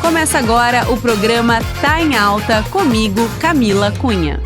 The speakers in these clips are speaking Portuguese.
Começa agora o programa Tá em Alta, comigo, Camila Cunha.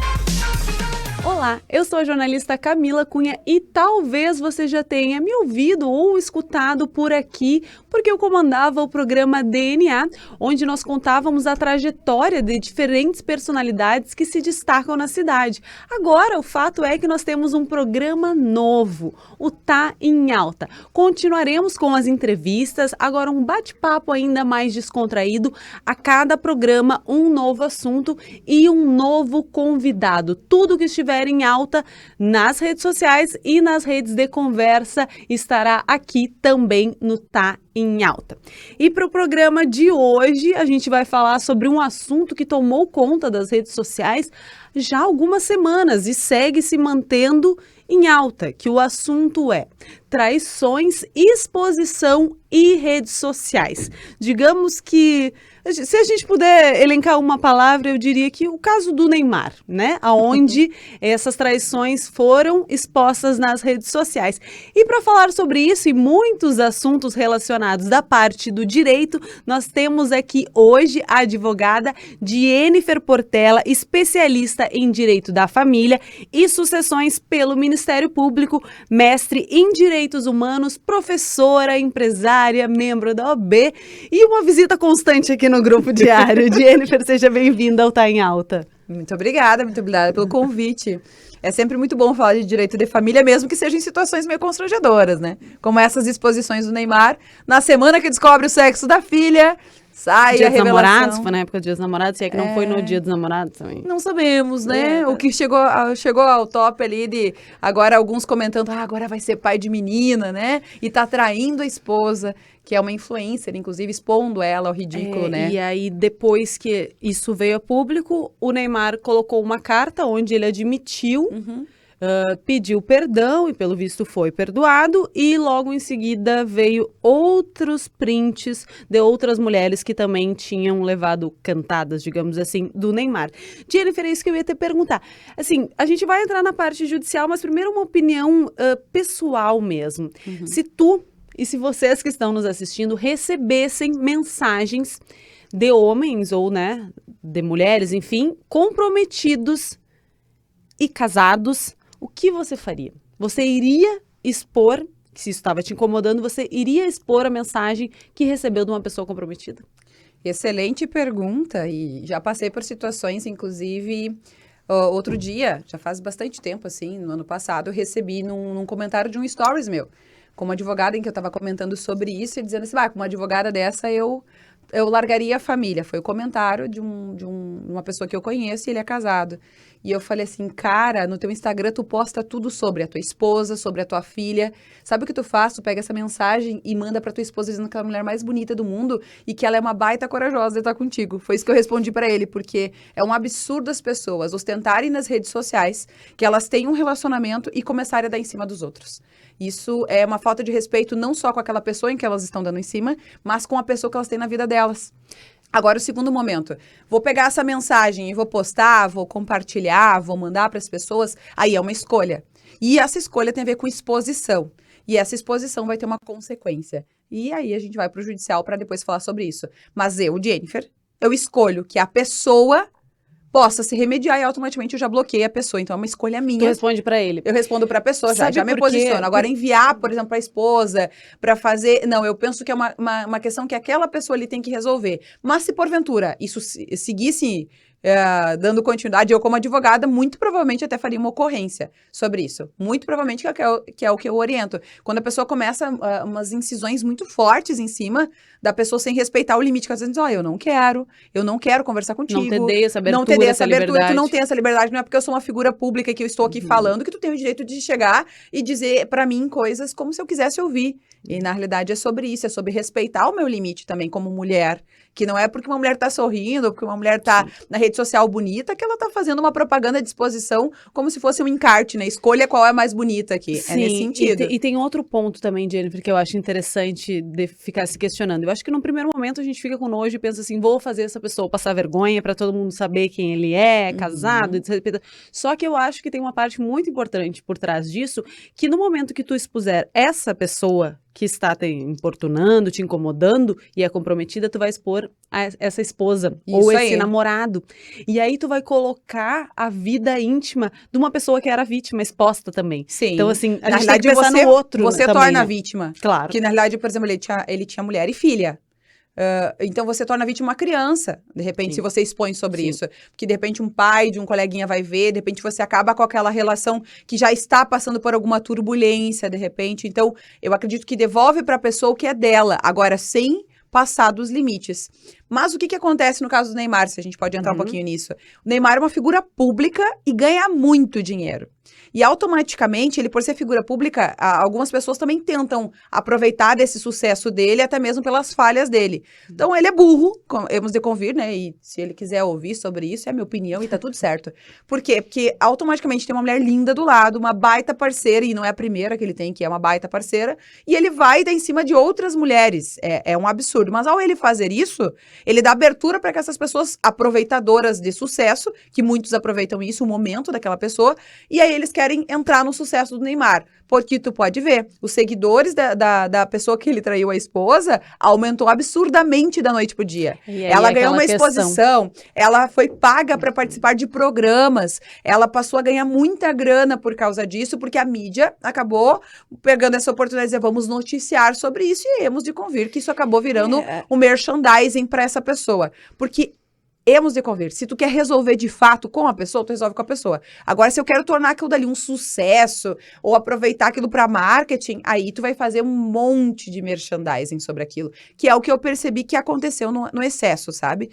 Olá, eu sou a jornalista Camila Cunha e talvez você já tenha me ouvido ou escutado por aqui, porque eu comandava o programa DNA, onde nós contávamos a trajetória de diferentes personalidades que se destacam na cidade. Agora, o fato é que nós temos um programa novo, o Tá em Alta. Continuaremos com as entrevistas, agora um bate-papo ainda mais descontraído, a cada programa um novo assunto e um novo convidado. Tudo que estiver em alta nas redes sociais e nas redes de conversa estará aqui também no Tá em Alta. E para o programa de hoje, a gente vai falar sobre um assunto que tomou conta das redes sociais já há algumas semanas e segue se mantendo em alta, que o assunto é traições, exposição e redes sociais. Digamos que, se a gente puder elencar uma palavra, eu diria que o caso do Neymar, né? Onde essas traições foram expostas nas redes sociais. E para falar sobre isso e muitos assuntos relacionados da parte do direito, nós temos aqui hoje a advogada Jennifer Portela, especialista em direito da família e sucessões pelo Ministério Público, mestre em direitos humanos, professora, empresária, membro da OAB e uma visita constante aqui no Grupo Diário. Jennifer, seja bem-vinda ao Tá em Alta. Muito obrigada pelo convite. É sempre muito bom falar de direito de família, mesmo que sejam em situações meio constrangedoras, né? Como essas exposições do Neymar, na semana que descobre o sexo da filha, sai Dia a dos revelação. Namorados, foi na época dos Dias dos Namorados, se é que não foi no Dia dos Namorados também. Não sabemos, né? O que chegou ao top ali de agora alguns comentando, agora vai ser pai de menina, né? E tá traindo a esposa, que é uma influencer, inclusive expondo ela ao ridículo, né? E aí, depois que isso veio a público, o Neymar colocou uma carta onde ele admitiu, pediu perdão e, pelo visto, foi perdoado. E logo em seguida veio outros prints de outras mulheres que também tinham levado cantadas, digamos assim, do Neymar. Jennifer, é isso que eu ia te perguntar. Assim, a gente vai entrar na parte judicial, mas primeiro uma opinião pessoal mesmo. Se tu e se vocês que estão nos assistindo recebessem mensagens de homens ou, né, de mulheres, enfim, comprometidos e casados, o que você faria? Você iria expor, se isso estava te incomodando, você iria expor a mensagem que recebeu de uma pessoa comprometida? Excelente pergunta, e já passei por situações, inclusive, outro dia, já faz bastante tempo, assim, no ano passado, eu recebi num comentário de um stories meu, como advogada, em que eu estava comentando sobre isso e dizendo assim, com uma advogada dessa eu largaria a família. Foi o comentário de uma pessoa que eu conheço e ele é casado. E eu falei assim, cara, no teu Instagram tu posta tudo sobre a tua esposa, sobre a tua filha. Sabe o que tu faz? Tu pega essa mensagem e manda pra tua esposa dizendo que ela é a mulher mais bonita do mundo e que ela é uma baita corajosa de estar contigo. Foi isso que eu respondi pra ele, porque é um absurdo as pessoas ostentarem nas redes sociais que elas têm um relacionamento e começarem a dar em cima dos outros. Isso é uma falta de respeito não só com aquela pessoa em que elas estão dando em cima, mas com a pessoa que elas têm na vida delas. Agora, o segundo momento, vou pegar essa mensagem e vou postar, vou compartilhar, vou mandar para as pessoas, aí é uma escolha. E essa escolha tem a ver com exposição. E essa exposição vai ter uma consequência. E aí a gente vai para o judicial para depois falar sobre isso. Mas eu, Jennifer, eu escolho que a pessoa possa se remediar e automaticamente eu já bloqueei a pessoa. Então é uma escolha minha. Tu responde pra ele? Eu respondo pra pessoa, já me por quê? posiciono. Agora, enviar, por exemplo, pra esposa, pra fazer... Não, eu penso que é uma questão que aquela pessoa ali tem que resolver. Mas se, porventura, isso seguisse dando continuidade, eu como advogada, muito provavelmente até faria uma ocorrência sobre isso. Muito provavelmente que é o que eu oriento. Quando a pessoa começa umas incisões muito fortes em cima da pessoa sem respeitar o limite, que às vezes diz, eu não quero conversar contigo. Não te dei essa abertura, não te dei essa abertura, liberdade. tu não tem essa liberdade, não é porque eu sou uma figura pública que eu estou aqui falando que tu tem o direito de chegar e dizer pra mim coisas como se eu quisesse ouvir. E na realidade é sobre isso, é sobre respeitar o meu limite também como mulher, que não é porque uma mulher tá sorrindo, ou porque uma mulher tá na rede social bonita, que ela tá fazendo uma propaganda de exposição como se fosse um encarte, né? Escolha qual é a mais bonita aqui. Sim, é nesse sentido. E tem outro ponto também, Jennifer, que eu acho interessante de ficar se questionando. Eu acho que no primeiro momento a gente fica com nojo e pensa assim, vou fazer essa pessoa passar vergonha pra todo mundo saber quem ele é, casado, desrespeita. Só que eu acho que tem uma parte muito importante por trás disso, que no momento que tu expuser essa pessoa que está te importunando, te incomodando e é comprometida, tu vai expor essa esposa ou esse namorado. E aí tu vai colocar a vida íntima de uma pessoa que era vítima exposta também. Sim. Então, assim, a na gente tem que pensar você, no outro Você também, torna né? a vítima. Claro. Que, na realidade, por exemplo, ele tinha mulher e filha. Então, você torna a vítima uma criança, de repente, Sim. se você expõe sobre Sim. isso. Porque, de repente, um pai de um coleguinha vai ver, de repente, você acaba com aquela relação que já está passando por alguma turbulência, de repente. Então, eu acredito que devolve para a pessoa o que é dela. Agora, sem passar dos limites. Mas o que acontece no caso do Neymar, se a gente pode entrar um pouquinho nisso? O Neymar é uma figura pública e ganha muito dinheiro. E automaticamente, ele por ser figura pública, algumas pessoas também tentam aproveitar desse sucesso dele, até mesmo pelas falhas dele. Então, ele é burro, hemos de convir, né? E se ele quiser ouvir sobre isso, é a minha opinião e tá tudo certo. Por quê? Porque automaticamente tem uma mulher linda do lado, uma baita parceira, e não é a primeira que ele tem, que é uma baita parceira, e ele vai dar em cima de outras mulheres. É um absurdo. Mas ao ele fazer isso, ele dá abertura para que essas pessoas aproveitadoras de sucesso, que muitos aproveitam isso, o momento daquela pessoa, e aí eles querem entrar no sucesso do Neymar. Porque tu pode ver, os seguidores da pessoa que ele traiu a esposa aumentou absurdamente da noite pro dia. Ela ganhou uma exposição, ela foi paga para participar de programas, ela passou a ganhar muita grana por causa disso, porque a mídia acabou pegando essa oportunidade de dizer, vamos noticiar sobre isso, e hemos de convir que isso acabou virando um merchandising para essa pessoa. Porque hemos de convir. Se tu quer resolver de fato com a pessoa, tu resolve com a pessoa. Agora, se eu quero tornar aquilo dali um sucesso, ou aproveitar aquilo para marketing, aí tu vai fazer um monte de merchandising sobre aquilo, que é o que eu percebi que aconteceu no excesso, sabe?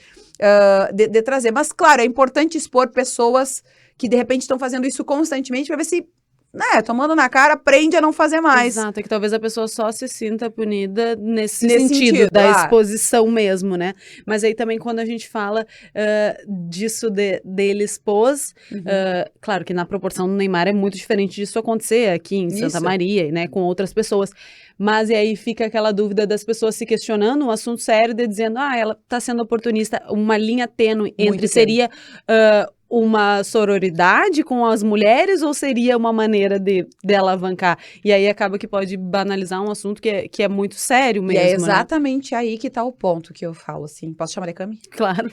De trazer. Mas, claro, é importante expor pessoas que, de repente, estão fazendo isso constantemente para ver se, né, tomando na cara, aprende a não fazer mais. Exato, é que talvez a pessoa só se sinta punida nesse sentido da exposição mesmo, né? Mas aí também quando a gente fala disso dele expôs, claro que na proporção do Neymar é muito diferente disso acontecer aqui em Santa Maria, né, com outras pessoas. Mas e aí fica aquela dúvida das pessoas se questionando um assunto sério, de dizendo, ela tá sendo oportunista, uma linha tênue entre seria uma sororidade com as mulheres ou seria uma maneira de alavancar? E aí acaba que pode banalizar um assunto que é muito sério mesmo, e é exatamente aí que tá o ponto que eu falo, assim. Posso chamar de Cami? Claro.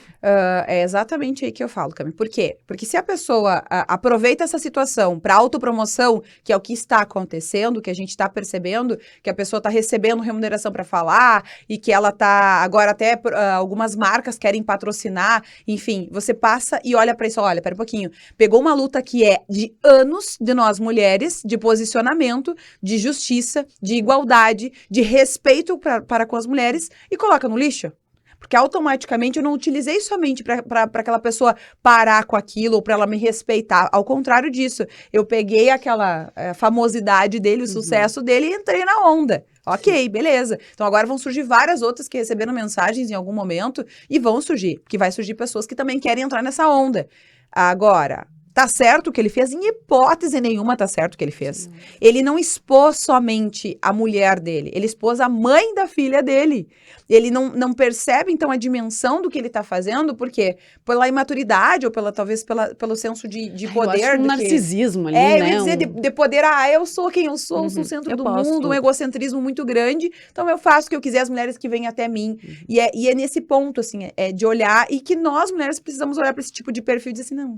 É exatamente aí que eu falo, Cami. Por quê? Porque se a pessoa aproveita essa situação para autopromoção, que é o que está acontecendo, que a gente está percebendo, que a pessoa está recebendo remuneração para falar e que ela tá, agora até algumas marcas querem patrocinar, enfim, você passa e olha para isso, olha, pera um pouquinho, pegou uma luta que é de anos de nós mulheres, de posicionamento, de justiça, de igualdade, de respeito para com as mulheres e coloca no lixo. Porque automaticamente eu não utilizei somente para aquela pessoa parar com aquilo ou para ela me respeitar. Ao contrário disso, eu peguei aquela famosidade dele, o sucesso dele e entrei na onda. Ok, beleza. Então agora vão surgir várias outras que receberam mensagens em algum momento e vão surgir, porque vai surgir pessoas que também querem entrar nessa onda. Agora, tá certo o que ele fez? Em hipótese nenhuma tá certo o que ele fez. Sim. Ele não expôs somente a mulher dele, ele expôs a mãe da filha dele. Ele não percebe, então, a dimensão do que ele tá fazendo, porque pela imaturidade, ou talvez pelo senso de poder. Eu acho um narcisismo ali, né? Eu ia dizer, de poder, eu sou quem eu sou o centro do mundo, um egocentrismo muito grande, então eu faço o que eu quiser, as mulheres que vêm até mim. E é nesse ponto, assim, de olhar, e que nós, mulheres, precisamos olhar para esse tipo de perfil e dizer assim, não,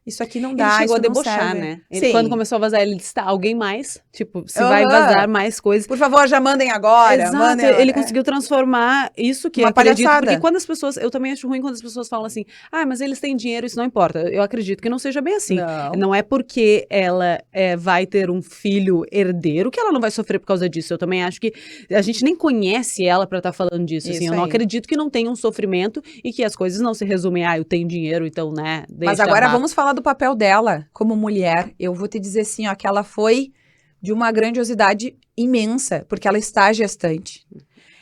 isso aqui não dá, ele chegou isso a debochar, serve. Né? Ele, quando começou a vazar, ele disse, alguém mais? Tipo, se vai vazar mais coisas. Por favor, já mandem agora. Exato, mandem ele conseguiu transformar isso que uma palhaçada. Porque quando as pessoas, eu também acho ruim quando as pessoas falam assim, mas eles têm dinheiro, isso não importa. Eu acredito que não seja bem assim. Não é porque ela vai ter um filho herdeiro que ela não vai sofrer por causa disso. Eu também acho que a gente nem conhece ela pra estar falando disso. Assim, eu não acredito que não tenha um sofrimento e que as coisas não se resumem, eu tenho dinheiro, então, né. Mas agora vamos falar do papel dela como mulher. Eu vou te dizer assim, que ela foi de uma grandiosidade imensa, porque ela está gestante.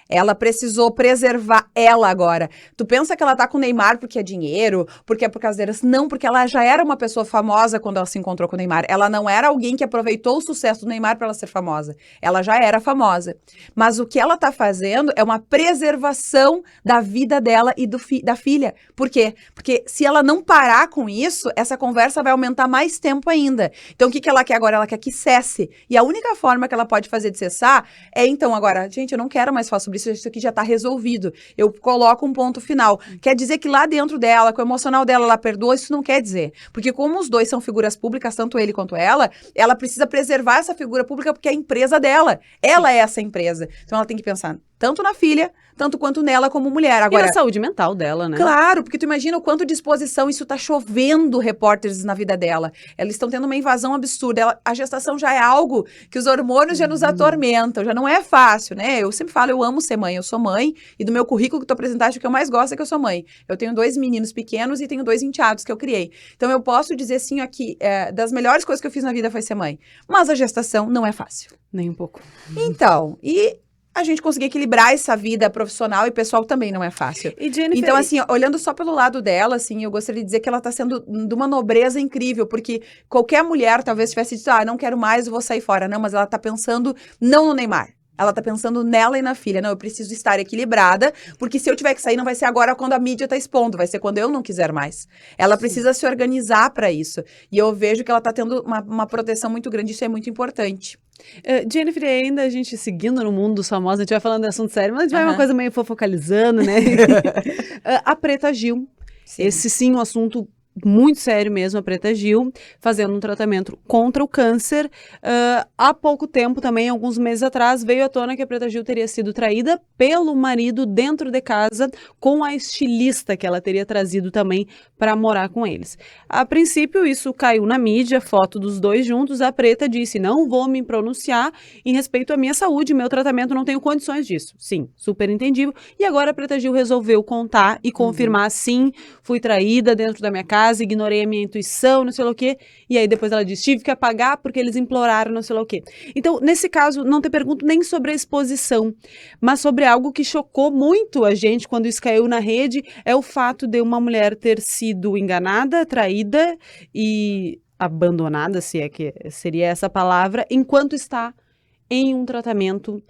Ela precisou preservar ela agora. Tu pensa que ela tá com o Neymar porque é dinheiro, porque é por causa deles? Não, porque ela já era uma pessoa famosa quando ela se encontrou com o Neymar. Ela não era alguém que aproveitou o sucesso do Neymar para ela ser famosa. Ela já era famosa. Mas o que ela tá fazendo é uma preservação da vida dela e da filha. Por quê? Porque se ela não parar com isso, essa conversa vai aumentar mais tempo ainda. Então, o que ela quer agora? Ela quer que cesse. E a única forma que ela pode fazer de cessar é, então, agora, gente, eu não quero mais falar sobre isso aqui já tá resolvido. Eu coloco um ponto final. Quer dizer que lá dentro dela, com o emocional dela, ela perdoa? Isso não quer dizer. Porque como os dois são figuras públicas, tanto ele quanto ela precisa preservar essa figura pública porque é a empresa dela. Ela é essa empresa. Então, ela tem que pensar tanto na filha, tanto quanto nela como mulher. Agora, e na saúde mental dela, né? Claro, porque tu imagina o quanto de exposição isso tá chovendo repórteres na vida dela. Elas estão tendo uma invasão absurda. A gestação já é algo que os hormônios já nos atormentam, já não é fácil, né? Eu sempre falo, eu amo ser mãe, eu sou mãe, e do meu currículo que tu apresentaste, o que eu mais gosto é que eu sou mãe. Eu tenho 2 meninos pequenos e tenho 2 enteados que eu criei. Então eu posso dizer assim, aqui, das melhores coisas que eu fiz na vida foi ser mãe. Mas a gestação não é fácil. Nem um pouco. Então, a gente conseguir equilibrar essa vida profissional e pessoal também não é fácil. E Jennifer, então, assim, olhando só pelo lado dela, assim, eu gostaria de dizer que ela tá sendo de uma nobreza incrível, porque qualquer mulher talvez tivesse dito, não quero mais, eu vou sair fora. Não, mas ela tá pensando não no Neymar. Ela tá pensando nela e na filha. Não, eu preciso estar equilibrada, porque se eu tiver que sair, não vai ser agora quando a mídia tá expondo, vai ser quando eu não quiser mais. Ela precisa se organizar para isso. E eu vejo que ela tá tendo uma proteção muito grande, isso é muito importante. Jennifer, ainda a gente seguindo no mundo dos famosos, a gente vai falando de assunto sério, mas vai uma coisa meio fofocalizando, né? A Preta Gil. Sim. Esse sim, um assunto muito sério mesmo, a Preta Gil, fazendo um tratamento contra o câncer. Há pouco tempo também, alguns meses atrás, veio à tona que a Preta Gil teria sido traída pelo marido dentro de casa com a estilista que ela teria trazido também para morar com eles. A princípio, isso caiu na mídia, foto dos dois juntos. A Preta disse, não vou me pronunciar em respeito à minha saúde, meu tratamento, não tenho condições disso. Sim, super entendível. E agora a Preta Gil resolveu contar e confirmar, sim, fui traída dentro da minha casa, ignorei a minha intuição, não sei lá o quê. E aí depois ela disse, tive que apagar porque eles imploraram, não sei lá o quê. Então, nesse caso, não te pergunto nem sobre a exposição, mas sobre algo que chocou muito a gente quando isso caiu na rede, é o fato de uma mulher ter sido enganada, traída e abandonada, se é que seria essa palavra, enquanto está em um tratamento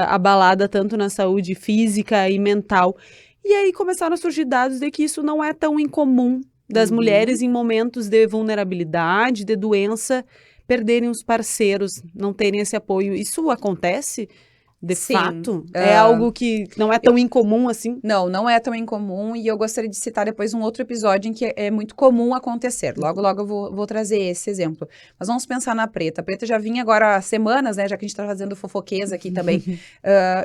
abalada tanto na saúde física e mental. E aí começaram a surgir dados de que isso não é tão incomum das mulheres em momentos de vulnerabilidade, de doença, perderem os parceiros, não terem esse apoio. Isso acontece? De fato? É algo que não é tão incomum assim? Não é tão incomum, e eu gostaria de citar depois um outro episódio em que é muito comum acontecer. Logo eu vou trazer esse exemplo. Mas vamos pensar na Preta. A Preta já vinha agora há semanas, né, já que a gente tá fazendo fofoqueza aqui também,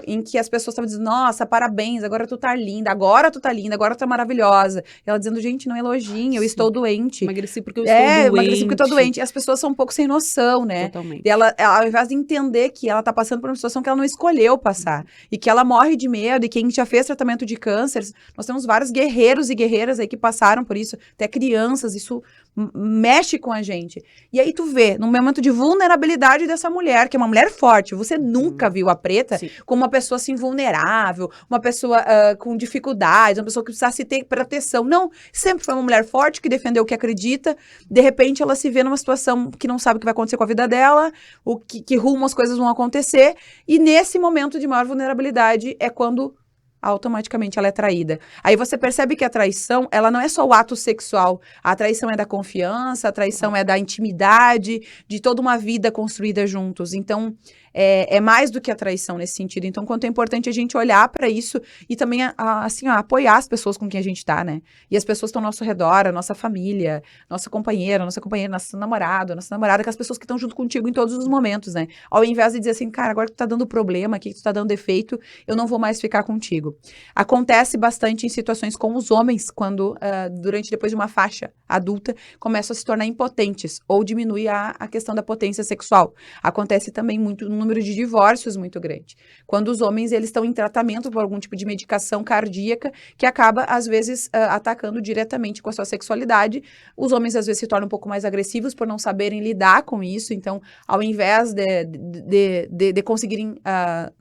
em que as pessoas estavam dizendo, nossa, parabéns, agora tu tá linda, agora tu tá maravilhosa. E ela dizendo, gente, não elogiem, eu estou doente. Emagreci porque eu estou doente. Emagreci porque eu tô doente. E as pessoas são um pouco sem noção, né? Totalmente. E ela, ao invés de entender que ela tá passando por uma situação que ela não escolheu passar, e que ela morre de medo, e quem já fez tratamento de câncer, nós temos vários guerreiros e guerreiras aí que passaram por isso, até crianças, isso mexe com a gente. E aí tu vê, num momento de vulnerabilidade dessa mulher, que é uma mulher forte, você nunca viu a Preta como uma pessoa assim vulnerável, uma pessoa com dificuldades, uma pessoa que precisasse ter proteção. Não, sempre foi uma mulher forte que defendeu o que acredita. De repente ela se vê numa situação que não sabe o que vai acontecer com a vida dela, que rumo as coisas vão acontecer, e nesse momento de maior vulnerabilidade é quando automaticamente ela é traída. Aí você percebe que a traição, ela não é só o ato sexual, a traição é da confiança, a traição é da intimidade, de toda uma vida construída juntos. Então, é mais do que a traição nesse sentido. Então, quanto é importante a gente olhar para isso e também, apoiar as pessoas com quem a gente tá, né? E as pessoas que estão ao nosso redor, a nossa família, nosso companheiro, nosso namorado, nossa namorada, que as pessoas que estão junto contigo em todos os momentos, né? Ao invés de dizer assim, cara, agora que tu tá dando problema aqui, que tu tá dando defeito, eu não vou mais ficar contigo. Acontece bastante em situações com os homens, quando, depois de uma faixa adulta, começam a se tornar impotentes, ou diminui a questão da potência sexual. Acontece também muito número de divórcios muito grande. Quando os homens, eles estão em tratamento por algum tipo de medicação cardíaca que acaba, às vezes, atacando diretamente com a sua sexualidade. Os homens, às vezes, se tornam um pouco mais agressivos por não saberem lidar com isso. Então, ao invés de conseguirem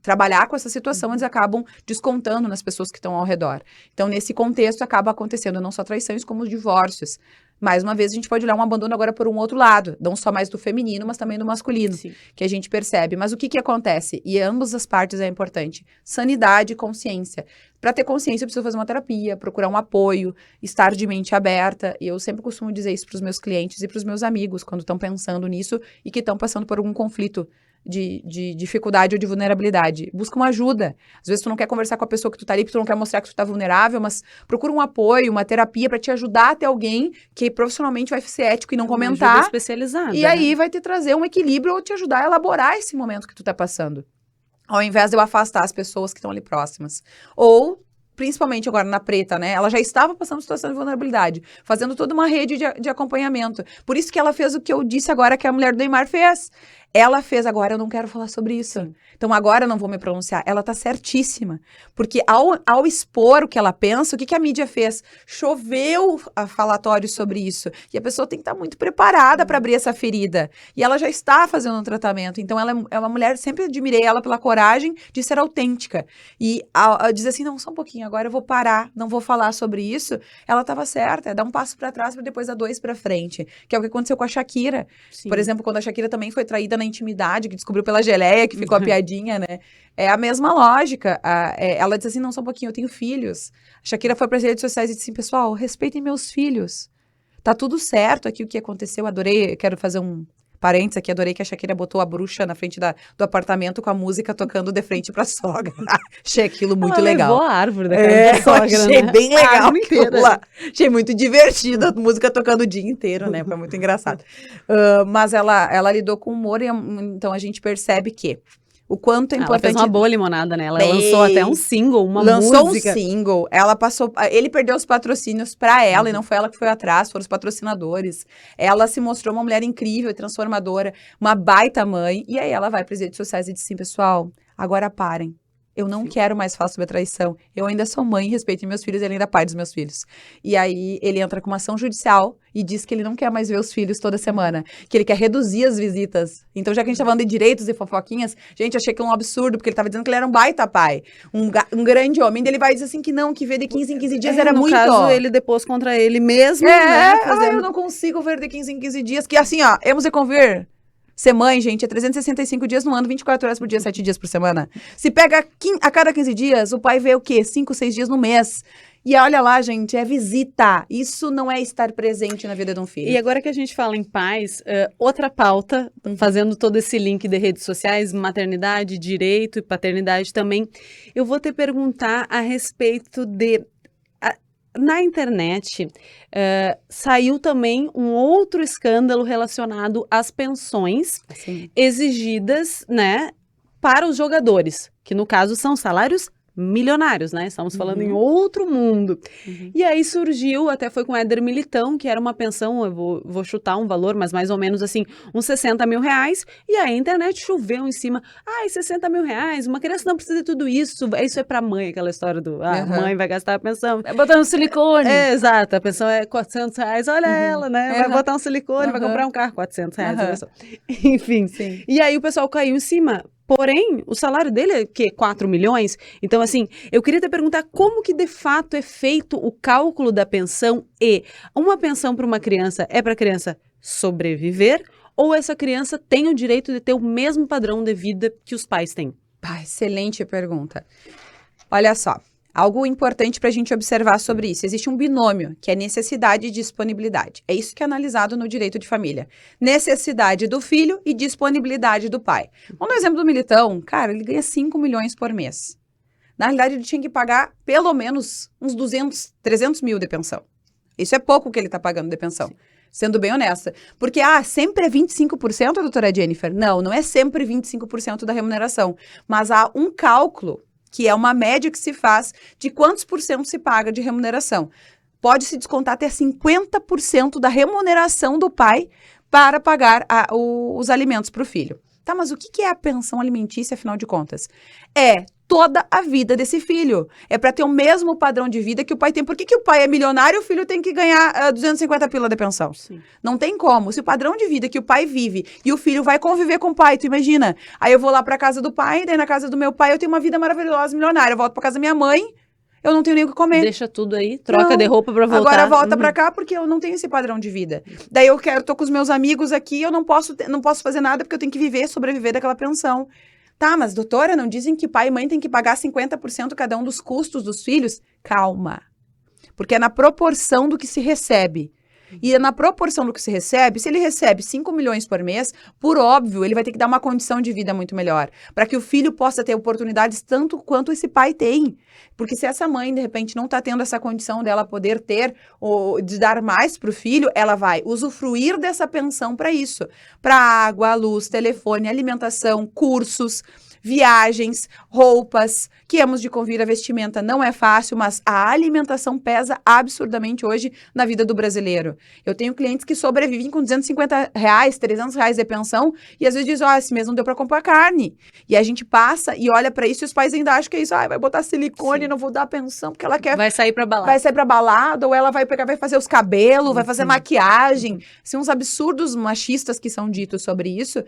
trabalhar com essa situação, eles acabam descontando nas pessoas que estão ao redor. Então, nesse contexto, acaba acontecendo não só traições, como os divórcios. Mais uma vez, a gente pode olhar um abandono agora por um outro lado, não só mais do feminino, mas também do masculino, Sim. que a gente percebe. Mas o que acontece? E ambas as partes é importante. Sanidade e consciência. Para ter consciência, eu preciso fazer uma terapia, procurar um apoio, estar de mente aberta. E eu sempre costumo dizer isso para os meus clientes e para os meus amigos, quando estão pensando nisso e que estão passando por algum conflito de dificuldade ou de vulnerabilidade. Busca uma ajuda. Às vezes tu não quer conversar com a pessoa que tu tá ali, porque tu não quer mostrar que tu tá vulnerável, mas procura um apoio, uma terapia para te ajudar a ter alguém que profissionalmente vai ser ético e não comentar. Ajuda especializada. E aí vai te trazer um equilíbrio ou te ajudar a elaborar esse momento que tu tá passando. Ao invés de eu afastar as pessoas que estão ali próximas. Ou, principalmente agora na Preta, né? Ela já estava passando situação de vulnerabilidade, fazendo toda uma rede de acompanhamento. Por isso que ela fez o que eu disse agora que a mulher do Neymar fez. Ela fez, agora eu não quero falar sobre isso. Sim. Então agora eu não vou me pronunciar. Ela tá certíssima. Porque ao expor o que ela pensa, o que a mídia fez? Choveu a falatórios sobre isso. E a pessoa tem que estar muito preparada para abrir essa ferida. E ela já está fazendo um tratamento. Então ela é uma mulher, sempre admirei ela pela coragem de ser autêntica. E ao dizer assim, não, só um pouquinho, agora eu vou parar, não vou falar sobre isso. Ela estava certa, é dar um passo para trás para depois dar 2 para frente. Que é o que aconteceu com a Shakira. Sim. Por exemplo, quando a Shakira também foi traída na intimidade, que descobriu pela geleia, que ficou a piadinha, né? É a mesma lógica. Ela diz assim, não, só um pouquinho, eu tenho filhos. A Shakira foi para as redes sociais e disse assim, pessoal, respeitem meus filhos. Tá tudo certo aqui o que aconteceu. Adorei, quero fazer um parênteses aqui, adorei que a Shakira botou a bruxa na frente do apartamento com a música tocando de frente pra sogra. Achei aquilo muito legal. Levou a árvore da casa da sogra, achei né? bem A legal árvore aquilo inteira. lá. Achei muito divertido, a música tocando o dia inteiro, né? Foi muito engraçado. Mas ela lidou com humor, então a gente percebe que o quanto é Ela importante... fez uma boa limonada, né? Ela Bem, lançou até um single, uma lançou música. um single, ela passou, ele perdeu os patrocínios pra ela, e não foi ela que foi atrás, foram os patrocinadores. Ela se mostrou uma mulher incrível e transformadora, uma baita mãe, e aí ela vai para as redes sociais e diz assim, pessoal, agora parem. Eu não quero mais falar sobre a traição. Eu ainda sou mãe, respeito meus filhos e ele ainda é pai dos meus filhos. E aí ele entra com uma ação judicial e diz que ele não quer mais ver os filhos toda semana, que ele quer reduzir as visitas. Então, já que a gente tá falando de direitos e fofoquinhas, gente, achei que é um absurdo, porque ele tava dizendo que ele era um baita pai, um grande homem. Ele vai dizer assim que não, que ver de 15 em 15 dias era no muito. caso, ele depôs contra ele mesmo, né? Eu não consigo ver de 15 em 15 dias, que assim, ó, hemos de convir. Ser mãe, gente, é 365 dias no ano, 24 horas por dia, 7 dias por semana. Se pega a cada 15 dias, o pai vê o quê? 5, 6 dias no mês. E olha lá, gente, é visita. Isso não é estar presente na vida de um filho. E agora que a gente fala em pais, outra pauta, fazendo todo esse link de redes sociais, maternidade, direito e paternidade também, eu vou te perguntar a respeito de... Na internet, saiu também um outro escândalo relacionado às pensões exigidas, né, para os jogadores, que no caso são salários milionários, né? Estamos falando em outro mundo. E aí surgiu, até foi com o Éder Militão, que era uma pensão, eu vou chutar um valor, mas mais ou menos assim, uns 60 mil reais, e aí a internet choveu em cima. Ai, 60 mil reais, uma criança não precisa de tudo isso, isso é pra mãe, aquela história do, a mãe vai gastar a pensão. Vai botar um silicone. Exato, a pensão é 400 reais, olha ela, né? Vai botar um silicone, vai comprar um carro, 400 reais, olha só. Enfim, Sim. E aí o pessoal caiu em cima. Porém, o salário dele é que 4 milhões. Então, assim, eu queria te perguntar como que de fato é feito o cálculo da pensão e uma pensão para uma criança é para a criança sobreviver ou essa criança tem o direito de ter o mesmo padrão de vida que os pais têm? Excelente pergunta. Olha só. Algo importante para a gente observar sobre isso. Existe um binômio, que é necessidade e disponibilidade. É isso que é analisado no direito de família. Necessidade do filho e disponibilidade do pai. Vamos no exemplo do Militão. Cara, ele ganha 5 milhões por mês. Na realidade, ele tinha que pagar pelo menos uns 200, 300 mil de pensão. Isso é pouco que ele está pagando de pensão. Sim. Sendo bem honesta. Porque, sempre é 25%, doutora Jennifer? Não, não é sempre 25% da remuneração. Mas há um cálculo que é uma média que se faz de quantos por cento se paga de remuneração. Pode-se descontar até 50% da remuneração do pai para pagar os alimentos para o filho. Tá, mas o que é a pensão alimentícia, afinal de contas? É toda a vida desse filho. É para ter o mesmo padrão de vida que o pai tem. Por que o pai é milionário e o filho tem que ganhar 250 pila de pensão? Sim. Não tem como. Se o padrão de vida que o pai vive e o filho vai conviver com o pai, tu imagina. Aí eu vou lá pra casa do pai, daí na casa do meu pai eu tenho uma vida maravilhosa, milionária. Eu volto pra casa da minha mãe, eu não tenho nem o que comer. Deixa tudo aí, troca de roupa pra voltar. Agora volta pra cá porque eu não tenho esse padrão de vida. Daí eu tô com os meus amigos aqui, eu não posso fazer nada porque eu tenho que sobreviver daquela pensão. Tá, mas doutora, não dizem que pai e mãe têm que pagar 50% cada um dos custos dos filhos? Calma. Porque é na proporção do que se recebe. E é na proporção do que se recebe, se ele recebe 5 milhões por mês, por óbvio, ele vai ter que dar uma condição de vida muito melhor. Para que o filho possa ter oportunidades tanto quanto esse pai tem. Porque se essa mãe, de repente, não está tendo essa condição dela poder ter, ou de dar mais para o filho, ela vai usufruir dessa pensão para isso. Para água, luz, telefone, alimentação, cursos, viagens, roupas, que hemos de convir a vestimenta não é fácil, mas a alimentação pesa absurdamente hoje na vida do brasileiro. Eu tenho clientes que sobrevivem com R$250, R$300 de pensão e às vezes dizem, esse mês não deu para comprar carne. E a gente passa e olha para isso e os pais ainda acham que é isso, vai botar silicone, não vou dar pensão porque ela quer... Vai sair pra balada. Vai sair pra balada ou ela vai fazer os cabelos, vai fazer maquiagem. São uns absurdos machistas que são ditos sobre isso.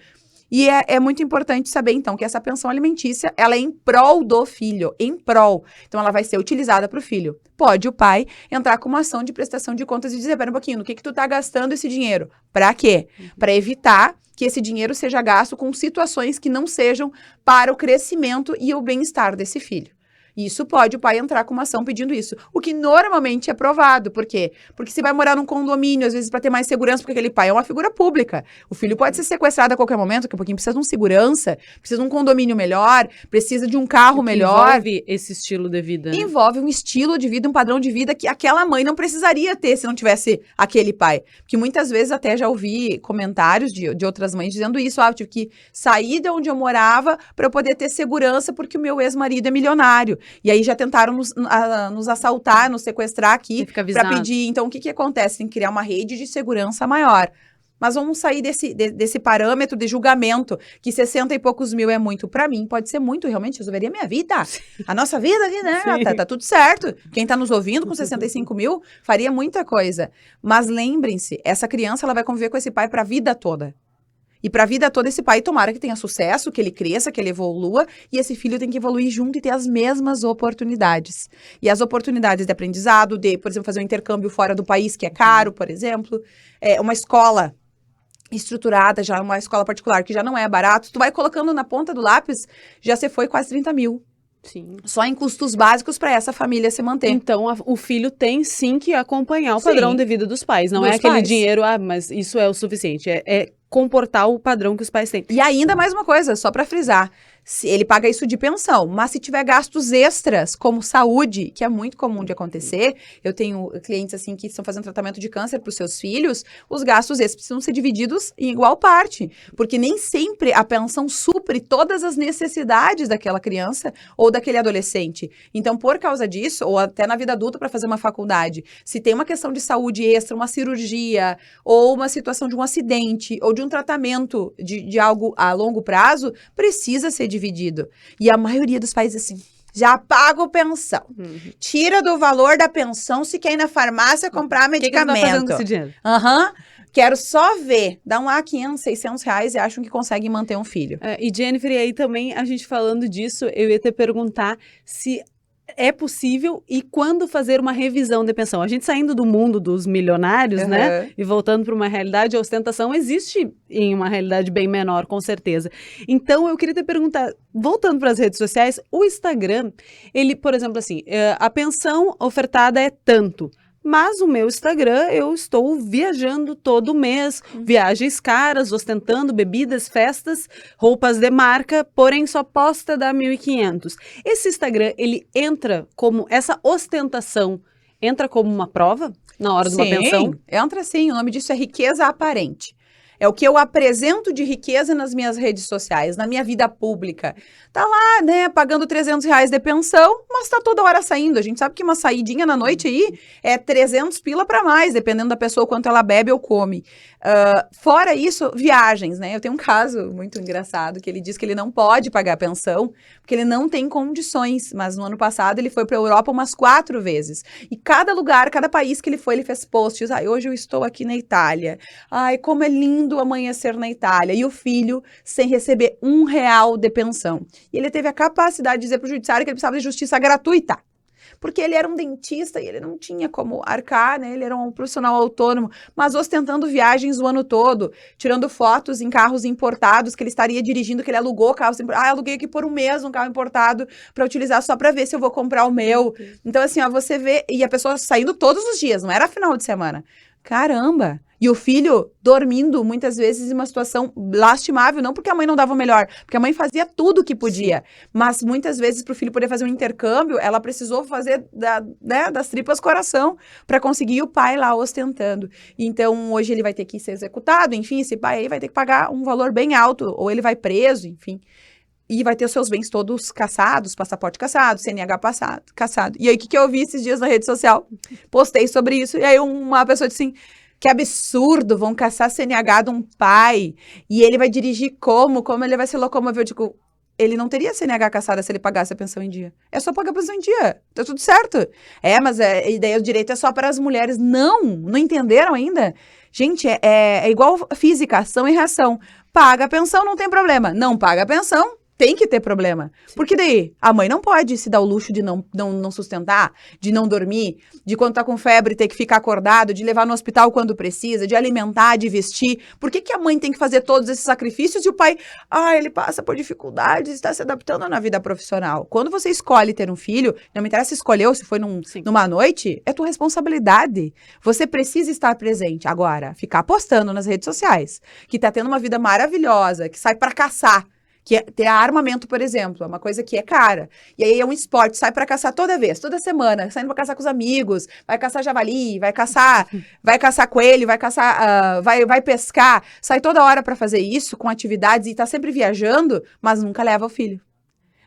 E é muito importante saber, então, que essa pensão alimentícia, ela é em prol do filho, em prol. Então, ela vai ser utilizada para o filho. Pode o pai entrar com uma ação de prestação de contas e dizer, pera um pouquinho, no que tu tá gastando esse dinheiro? Para quê? Para evitar que esse dinheiro seja gasto com situações que não sejam para o crescimento e o bem-estar desse filho. Isso pode o pai entrar com uma ação pedindo isso. O que normalmente é provado. Por quê? Porque se vai morar num condomínio, às vezes para ter mais segurança, porque aquele pai é uma figura pública. O filho pode ser sequestrado a qualquer momento, daqui a pouquinho precisa de um segurança, precisa de um condomínio melhor, precisa de um carro melhor. Envolve esse estilo de vida. Né? Envolve um estilo de vida, um padrão de vida que aquela mãe não precisaria ter se não tivesse aquele pai. Porque muitas vezes até já ouvi comentários de outras mães dizendo isso. Eu tive que sair de onde eu morava para eu poder ter segurança porque o meu ex-marido é milionário. E aí já tentaram nos assaltar, nos sequestrar aqui para pedir. Então, o que acontece? Tem que criar uma rede de segurança maior. Mas vamos sair desse parâmetro de julgamento, que 60 e poucos mil é muito. Para mim, pode ser muito, realmente, resolveria a minha vida. A nossa vida aqui, né? Tá tudo certo. Quem tá nos ouvindo com 65 mil faria muita coisa. Mas lembrem-se, essa criança ela vai conviver com esse pai para a vida toda. E para a vida toda esse pai tomara que tenha sucesso, que ele cresça, que ele evolua, e esse filho tem que evoluir junto e ter as mesmas oportunidades. E as oportunidades de aprendizado, de, por exemplo, fazer um intercâmbio fora do país, que é caro, por exemplo, uma escola estruturada, já uma escola particular, que já não é barato, tu vai colocando na ponta do lápis, já se foi quase 30 mil. Sim. Só em custos básicos para essa família se manter. Então, o filho tem sim que acompanhar o padrão de vida dos pais. Não é aquele dinheiro, mas isso é o suficiente. É comportar o padrão que os pais têm. E ainda mais uma coisa, só para frisar. Ele paga isso de pensão, mas se tiver gastos extras, como saúde, que é muito comum de acontecer, eu tenho clientes assim que estão fazendo tratamento de câncer para os seus filhos, os gastos extras precisam ser divididos em igual parte, porque nem sempre a pensão supre todas as necessidades daquela criança ou daquele adolescente. Então, por causa disso, ou até na vida adulta para fazer uma faculdade, se tem uma questão de saúde extra, uma cirurgia, ou uma situação de um acidente, ou de um tratamento de algo a longo prazo, precisa ser dividido. E a maioria dos países, assim, já paga pensão. Tira do valor da pensão se quer ir na farmácia comprar medicamento. Que tá fazendo com esse dinheiro? Quero só ver. Dá lá 500, 600 reais e acham que conseguem manter um filho. E Jennifer, e aí também, a gente falando disso, eu ia te perguntar se é possível e quando fazer uma revisão de pensão. A gente saindo do mundo dos milionários, né? E voltando para uma realidade, a ostentação existe em uma realidade bem menor, com certeza. Então, eu queria te perguntar, voltando para as redes sociais, o Instagram, ele, por exemplo, assim, a pensão ofertada é tanto. Mas o meu Instagram, eu estou viajando todo mês, viagens caras, ostentando bebidas, festas, roupas de marca, porém só posta da 1.500. Esse Instagram, ele entra como, essa ostentação, entra como uma prova na hora de uma pensão? Entra sim, o nome disso é riqueza aparente. É o que eu apresento de riqueza nas minhas redes sociais, na minha vida pública. Tá lá, né, pagando R$300 de pensão, mas tá toda hora saindo. A gente sabe que uma saidinha na noite aí é 300 pila para mais, dependendo da pessoa, quanto ela bebe ou come. Fora isso, viagens, né? Eu tenho um caso muito engraçado, que ele diz que ele não pode pagar pensão, porque ele não tem condições. Mas no ano passado ele foi para a Europa umas 4 vezes. E cada lugar, cada país que ele foi, ele fez posts. Ai, hoje eu estou aqui na Itália. Ai, como é lindo amanhecer na Itália. E o filho sem receber R$1 de pensão. E ele teve a capacidade de dizer para o judiciário que ele precisava de justiça gratuita. Porque ele era um dentista e ele não tinha como arcar, né? Ele era um profissional autônomo, mas ostentando viagens o ano todo, tirando fotos em carros importados que ele estaria dirigindo, que ele alugou carros importados. Ah, aluguei aqui por um mês um carro importado para utilizar só para ver se eu vou comprar o meu. Então, assim, ó, você vê... E a pessoa saindo todos os dias, não era final de semana. Caramba! E o filho dormindo, muitas vezes, em uma situação lastimável, não porque a mãe não dava o melhor, porque a mãe fazia tudo o que podia. Sim. Mas, muitas vezes, para o filho poder fazer um intercâmbio, ela precisou fazer das tripas coração para conseguir o pai lá ostentando. Então, hoje ele vai ter que ser executado, enfim, esse pai aí vai ter que pagar um valor bem alto, ou ele vai preso, enfim. E vai ter os seus bens todos caçados, passaporte caçado, CNH caçado. E aí, o que eu vi esses dias na rede social? Postei sobre isso, e aí uma pessoa disse assim... Que absurdo, vão caçar CNH de um pai, e ele vai dirigir como ele vai se locomover? Eu digo, ele não teria CNH caçada se ele pagasse a pensão em dia. É só pagar a pensão em dia, tá tudo certo. Mas e daí o direito é só para as mulheres. Não entenderam ainda? Gente, é igual física, ação e reação. Paga a pensão, não tem problema. Não paga a pensão, tem que ter problema. Sim. Porque daí, a mãe não pode se dar o luxo de não sustentar, de não dormir, de quando tá com febre ter que ficar acordado, de levar no hospital quando precisa, de alimentar, de vestir. Por que a mãe tem que fazer todos esses sacrifícios e o pai, ele passa por dificuldades, está se adaptando na vida profissional? Quando você escolhe ter um filho, não me interessa se escolheu, se foi numa noite, é tua responsabilidade. Você precisa estar presente. Agora, ficar postando nas redes sociais, que tá tendo uma vida maravilhosa, que sai pra caçar, que é ter armamento, por exemplo, é uma coisa que é cara. E aí é um esporte, sai pra caçar toda semana, saindo pra caçar com os amigos, vai caçar javali, vai caçar coelho, vai caçar, vai pescar, sai toda hora pra fazer isso, com atividades, e tá sempre viajando, mas nunca leva o filho.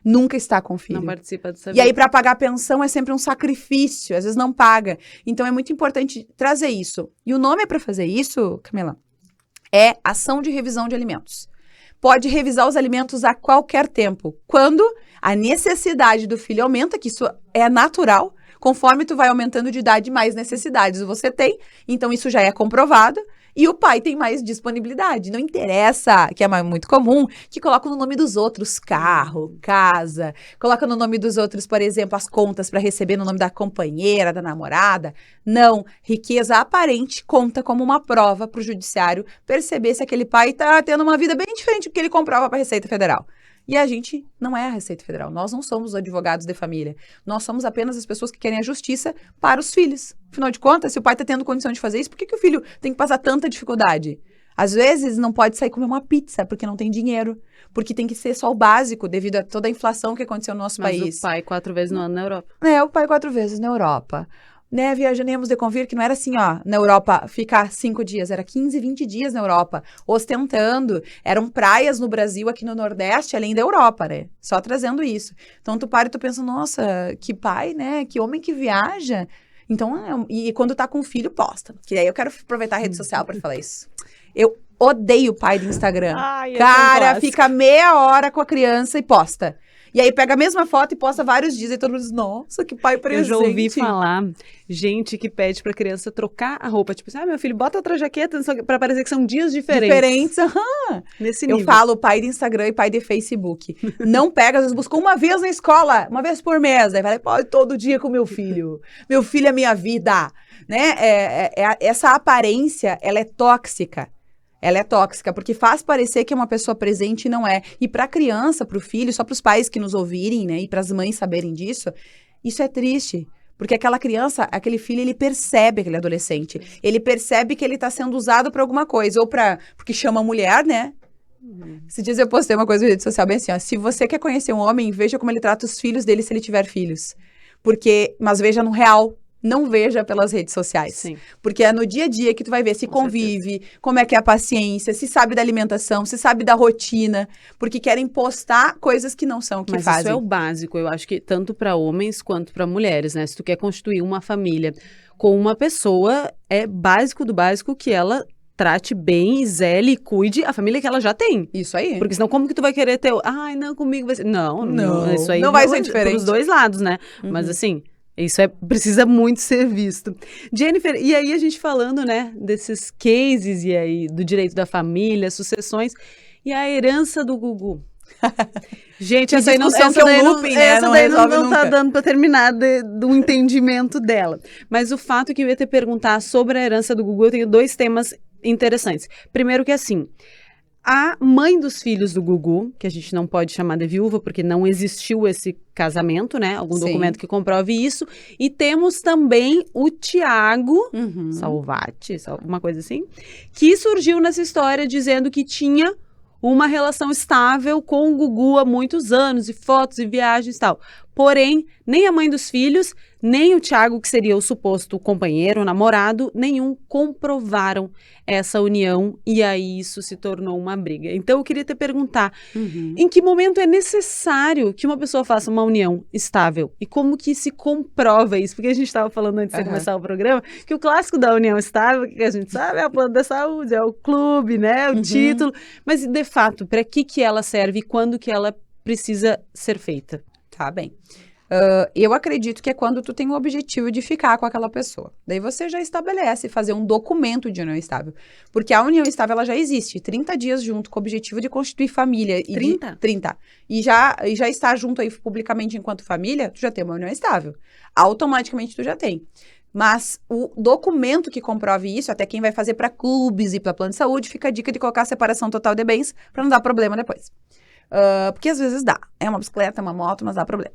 Nunca está com o filho. Não participa dessa vida. E aí, pra pagar a pensão, é sempre um sacrifício, às vezes não paga. Então, é muito importante trazer isso. E o nome pra fazer isso, Camila, é Ação de Revisão de Alimentos. Pode revisar os alimentos a qualquer tempo. Quando a necessidade do filho aumenta, que isso é natural, conforme tu vai aumentando de idade, mais necessidades você tem. Então, isso já é comprovado. E o pai tem mais disponibilidade. Não interessa, que é muito comum, que coloca no nome dos outros carro, casa, coloca no nome dos outros, por exemplo, as contas para receber no nome da companheira, da namorada. Não, riqueza aparente conta como uma prova para o judiciário perceber se aquele pai está tendo uma vida bem diferente do que ele comprova para a Receita Federal. E a gente não é a Receita Federal, nós não somos os advogados de família, nós somos apenas as pessoas que querem a justiça para os filhos. Afinal de contas, se o pai está tendo condição de fazer isso, por que o filho tem que passar tanta dificuldade? Às vezes não pode sair comer uma pizza porque não tem dinheiro, porque tem que ser só o básico devido a toda a inflação que aconteceu no nosso país. Mas o pai 4 vezes no ano na Europa. O pai 4 vezes na Europa. Né, viajanemos de convir, que não era assim, na Europa, ficar 5 dias, era 15, 20 dias na Europa, ostentando, eram praias no Brasil, aqui no Nordeste, além da Europa, né, só trazendo isso. Então, tu para e tu pensa, nossa, que pai, né, que homem que viaja. Então, e quando tá com o filho, posta, que aí eu quero aproveitar a rede social para falar isso. Eu odeio o pai do Instagram. Cara, fica meia hora com a criança e posta. E aí pega a mesma foto e posta vários dias e todo mundo diz, nossa, que pai presente. Eu já ouvi falar gente que pede pra criança trocar a roupa. Tipo assim, meu filho, bota outra jaqueta pra parecer que são dias diferentes. Nesse nível. Eu falo pai de Instagram e pai de Facebook. Não pega, às vezes buscou uma vez na escola, uma vez por mês. Aí fala, pode todo dia com meu filho. Meu filho é minha vida. Né? Essa aparência, ela é tóxica. Ela é tóxica, porque faz parecer que é uma pessoa presente e não é. E para a criança, para o filho, só para os pais que nos ouvirem, né, e para as mães saberem disso, isso é triste. Porque aquela criança, aquele filho, ele percebe, aquele adolescente, ele percebe que ele está sendo usado para alguma coisa, ou porque chama mulher, né? Esses dias eu postei uma coisa na rede social bem assim, se você quer conhecer um homem, veja como ele trata os filhos dele se ele tiver filhos. Mas veja no real. não veja pelas redes sociais. Sim. Porque é no dia a dia que tu vai ver se convive, como é que é a paciência, se sabe da alimentação, se sabe da rotina, porque querem postar coisas que não são o que Mas fazem. isso é o básico, eu acho que tanto para homens quanto para mulheres, né? Se tu quer constituir uma família com uma pessoa, é básico do básico que ela trate bem, zele e cuide a família que ela já tem. Isso aí. Porque senão como que tu vai querer ter... Ai, não, comigo vai ser... Não, isso aí não vai ser diferente. Pros dois lados, né? Mas assim... Isso precisa muito ser visto. Jennifer, e aí a gente falando, né, desses cases e aí do direito da família, sucessões e a herança do Gugu. Gente, essa aí não, discussão essa que é um daí não, looping, né? essa Não daí resolve não tá nunca. dando para terminar do entendimento dela. Mas o fato é que eu ia te perguntar sobre a herança do Gugu, eu tenho 2 temas interessantes. Primeiro que assim, a mãe dos filhos do Gugu, que a gente não pode chamar de viúva, porque não existiu esse casamento, né? Algum Sim. documento que comprove isso. E temos também o Tiago Salvati, uma coisa assim, que surgiu nessa história dizendo que tinha uma relação estável com o Gugu há muitos anos, e fotos e viagens e tal. Porém, nem a mãe dos filhos, nem o Tiago, que seria o suposto companheiro, namorado, nenhum comprovaram essa união, e aí isso se tornou uma briga. Então, eu queria te perguntar, em que momento é necessário que uma pessoa faça uma união estável? E como que se comprova isso? Porque a gente estava falando antes de começar o programa, que o clássico da união estável, que a gente sabe, é a plano da saúde, é o clube, né, o título. Mas, de fato, para que ela serve e quando que ela precisa ser feita? Tá bem. Eu acredito que é quando tu tem o objetivo de ficar com aquela pessoa. Daí você já estabelece fazer um documento de união estável. Porque a união estável, ela já existe. 30 dias junto com o objetivo de constituir família. 30? 30. E já estar junto aí publicamente enquanto família, tu já tem uma união estável. Automaticamente tu já tem. Mas o documento que comprove isso, até quem vai fazer para clubes e para plano de saúde, fica a dica de colocar a separação total de bens para não dar problema depois. Porque às vezes dá. É uma bicicleta, é uma moto, mas dá problema.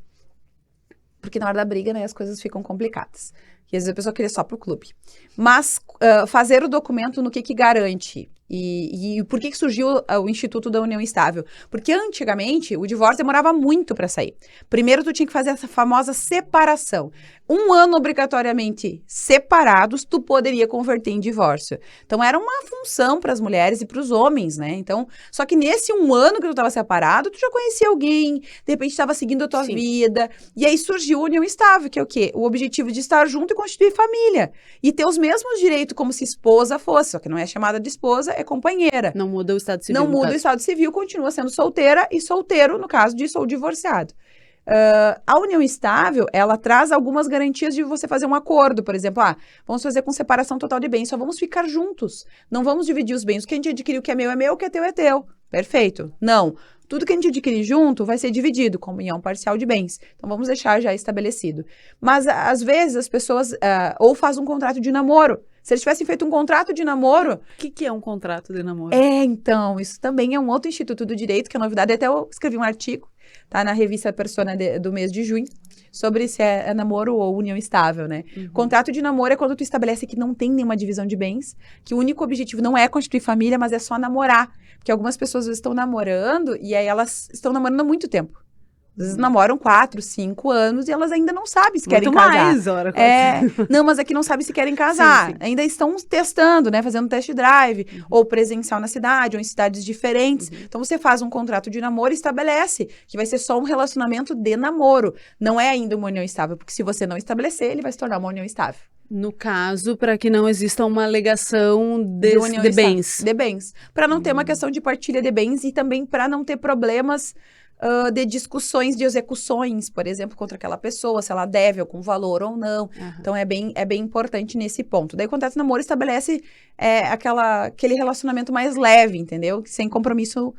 Porque na hora da briga, né, as coisas ficam complicadas. E às vezes a pessoa queria só pro clube. Mas fazer o documento no que garante? E por que surgiu o Instituto da União Estável? Porque antigamente o divórcio demorava muito para sair. Primeiro tu tinha que fazer essa famosa separação. 1 ano obrigatoriamente separados, tu poderia converter em divórcio. Então era uma função para as mulheres e para os homens, né? Então, só que nesse 1 ano que tu estava separado, tu já conhecia alguém, de repente estava seguindo a tua vida. E aí surgiu a União Estável, que é o quê? O objetivo de estar junto e constituir família. E ter os mesmos direitos como se esposa fosse, só que não é chamada de esposa, é companheira. Não muda o estado civil. Não muda o estado civil, continua sendo solteira e solteiro, no caso de sou divorciado. A união estável, ela traz algumas garantias de você fazer um acordo, por exemplo, vamos fazer com separação total de bens, só vamos ficar juntos, não vamos dividir os bens, o que a gente adquiriu que é meu, o que é teu é teu, perfeito, não, tudo que a gente adquirir junto vai ser dividido, comunhão parcial de bens, então vamos deixar já estabelecido, mas às vezes as pessoas ou fazem um contrato de namoro. Se eles tivessem feito um contrato de namoro... O que é um contrato de namoro? Então, isso também é um outro instituto do direito, que é novidade. Até eu escrevi um artigo, tá, na revista Persona do mês de junho, sobre se é namoro ou união estável, né? Contrato de namoro é quando tu estabelece que não tem nenhuma divisão de bens, que o único objetivo não é constituir família, mas é só namorar. Porque algumas pessoas às vezes estão namorando e aí elas estão namorando há muito tempo. Às vezes namoram 4, 5 anos e elas ainda não sabem se querem casar. Mais, hora. Não, mas aqui não sabem se querem casar. Sim. Ainda estão testando, né? Fazendo test drive, ou presencial na cidade, ou em cidades diferentes. Então, você faz um contrato de namoro e estabelece que vai ser só um relacionamento de namoro. Não é ainda uma união estável, porque se você não estabelecer, ele vai se tornar uma união estável. No caso, para que não exista uma alegação de bens. De bens. Para não ter uma questão de partilha de bens e também para não ter problemas de discussões de execuções, por exemplo, contra aquela pessoa, se ela deve algum valor ou não. Então, é bem importante nesse ponto. Daí, o contrato de namoro estabelece aquele relacionamento mais leve, entendeu? Sem compromisso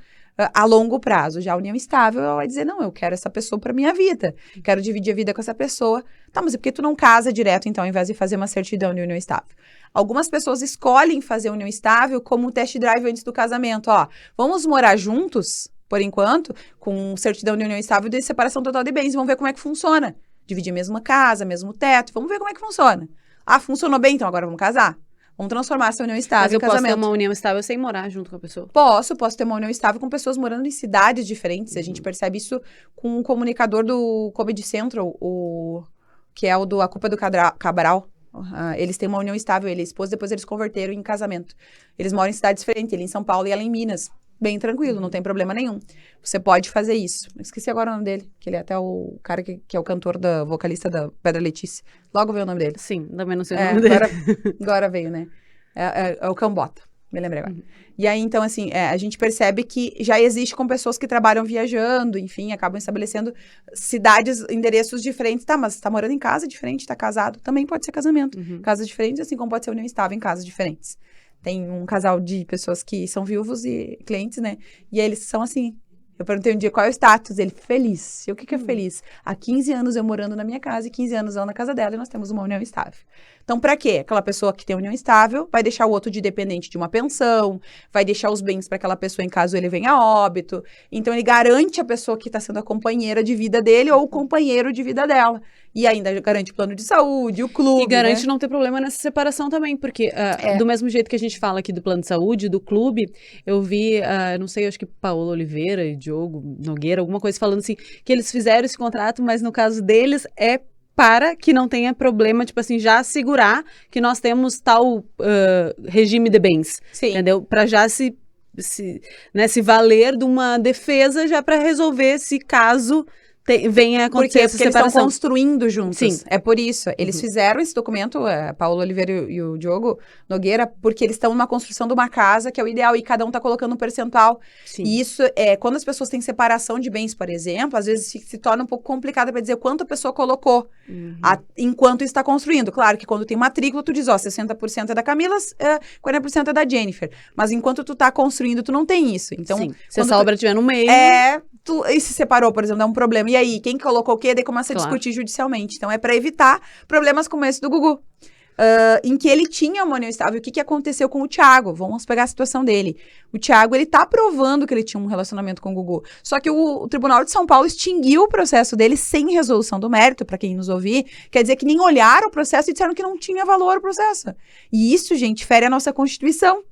a longo prazo. Já a união estável, ela vai dizer, não, eu quero essa pessoa para minha vida, quero dividir a vida com essa pessoa. Tá, mas é porque tu não casa direto, então, ao invés de fazer uma certidão de união estável? Algumas pessoas escolhem fazer união estável como um test drive antes do casamento. Vamos morar juntos, por enquanto, com certidão de união estável de separação total de bens. Vamos ver como é que funciona. Dividir a mesma casa, mesmo teto. Vamos ver como é que funciona. Funcionou bem, então agora vamos casar. Vamos transformar essa união estável em casamento. Mas eu posso ter uma união estável sem morar junto com a pessoa? Posso ter uma união estável com pessoas morando em cidades diferentes. A gente percebe isso com um comunicador do Comedy Central, que é o do A Culpa é do Cabral. Eles têm uma união estável, ele e a esposa, depois eles converteram em casamento. Eles moram em cidades diferentes, ele em São Paulo e ela em Minas. Bem tranquilo, não tem problema nenhum. Você pode fazer isso. Esqueci agora o nome dele, que ele é até o cara que é o cantor, vocalista da Pedra Letícia. Logo veio o nome dele. Sim, também não sei o nome dele. Agora veio, né? É o Cambota, me lembrei agora. E aí, então, assim, a gente percebe que já existe com pessoas que trabalham viajando, enfim, acabam estabelecendo cidades, endereços diferentes. Tá, mas tá morando em casa diferente, tá casado, também pode ser casamento. Casas diferentes, assim como pode ser união estável em casas diferentes. Tem um casal de pessoas que são viúvos e clientes, né? E eles são assim. Eu perguntei um dia qual é o status. Ele, feliz. E o que é feliz? Há 15 anos eu morando na minha casa e 15 anos eu na casa dela e nós temos uma união estável. Então, pra quê? Aquela pessoa que tem união estável vai deixar o outro de dependente de uma pensão, vai deixar os bens para aquela pessoa em caso ele venha a óbito. Então, ele garante a pessoa que está sendo a companheira de vida dele ou o companheiro de vida dela. E ainda garante o plano de saúde, o clube, E garante né? não ter problema nessa separação também, porque do mesmo jeito que a gente fala aqui do plano de saúde, do clube, eu vi, não sei, acho que Paola Oliveira e Diogo Nogueira, alguma coisa falando assim, que eles fizeram esse contrato, mas no caso deles é para que não tenha problema, tipo assim, já assegurar que nós temos tal regime de bens, Sim. entendeu? Para já se valer de uma defesa já para resolver se caso venha acontecer essa Porque eles estão separação. construindo juntos. Sim. É por isso. Eles fizeram esse documento, a Paola Oliveira e o Diogo Nogueira, porque eles estão numa construção de uma casa que é o ideal e cada um está colocando um percentual. Sim. E isso, quando as pessoas têm separação de bens, por exemplo, às vezes se torna um pouco complicado para dizer quanto a pessoa colocou enquanto está construindo. Claro que quando tem matrícula, tu diz, 60% é da Camila, 40% é da Jennifer. Mas enquanto tu está construindo, tu não tem isso. Então, sim. Se essa obra estiver no meio... E se separou, por exemplo, dá um problema. E aí, quem colocou o quê? Daí começa a discutir judicialmente. Então, é para evitar problemas como esse do Gugu. Em que ele tinha uma união estável. O que aconteceu com o Thiago? Vamos pegar a situação dele. O Thiago, ele tá provando que ele tinha um relacionamento com o Gugu. Só que o Tribunal de São Paulo extinguiu o processo dele sem resolução do mérito, para quem nos ouvir. Quer dizer que nem olharam o processo e disseram que não tinha valor o processo. E isso, gente, fere a nossa Constituição.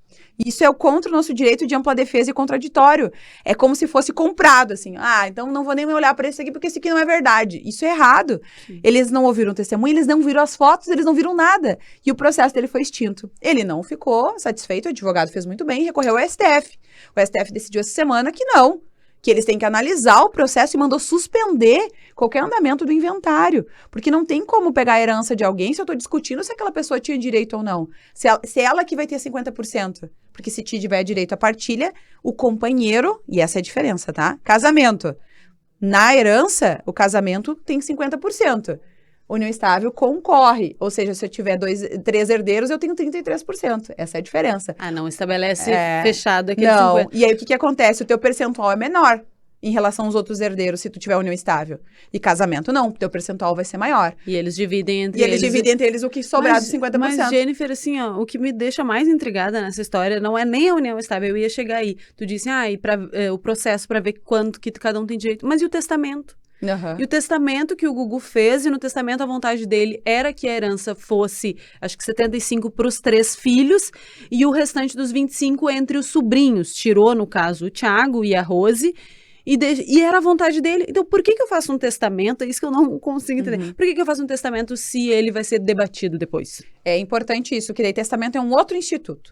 Isso é contra o nosso direito de ampla defesa e contraditório. É como se fosse comprado, assim. Então não vou nem olhar para esse aqui, porque esse aqui não é verdade. Isso é errado. Sim. Eles não ouviram o testemunho, eles não viram as fotos, eles não viram nada. E o processo dele foi extinto. Ele não ficou satisfeito, o advogado fez muito bem, recorreu ao STF. O STF decidiu essa semana que não. Que eles têm que analisar o processo e mandou suspender qualquer andamento do inventário. Porque não tem como pegar a herança de alguém se eu estou discutindo se aquela pessoa tinha direito ou não. Se ela que vai ter 50%. Porque se tiver direito à partilha, o companheiro, e essa é a diferença, tá? Casamento. Na herança, o casamento tem 50%. União estável concorre. Ou seja, se eu tiver 3 herdeiros, eu tenho 33%. Essa é a diferença. Não estabelece fechado aquele não. 50%. E aí, o que acontece? O teu percentual é menor em relação aos outros herdeiros, se tu tiver união estável. E casamento, não. O teu percentual vai ser maior. E eles dividem entre eles. O que sobrar dos 50%. Mas, Jennifer, assim, o que me deixa mais intrigada nessa história não é nem a união estável. Eu ia chegar aí. Tu disse, o processo para ver quanto que cada um tem direito. Mas e o testamento? E o testamento que o Gugu fez, e no testamento a vontade dele era que a herança fosse, acho que 75 para os 3 filhos, e o restante dos 25 entre os sobrinhos. Tirou, no caso, o Thiago e a Rose, e era a vontade dele. Então, por que eu faço um testamento? É isso que eu não consigo entender. Por que eu faço um testamento se ele vai ser debatido depois? É importante isso, que daí testamento é um outro instituto.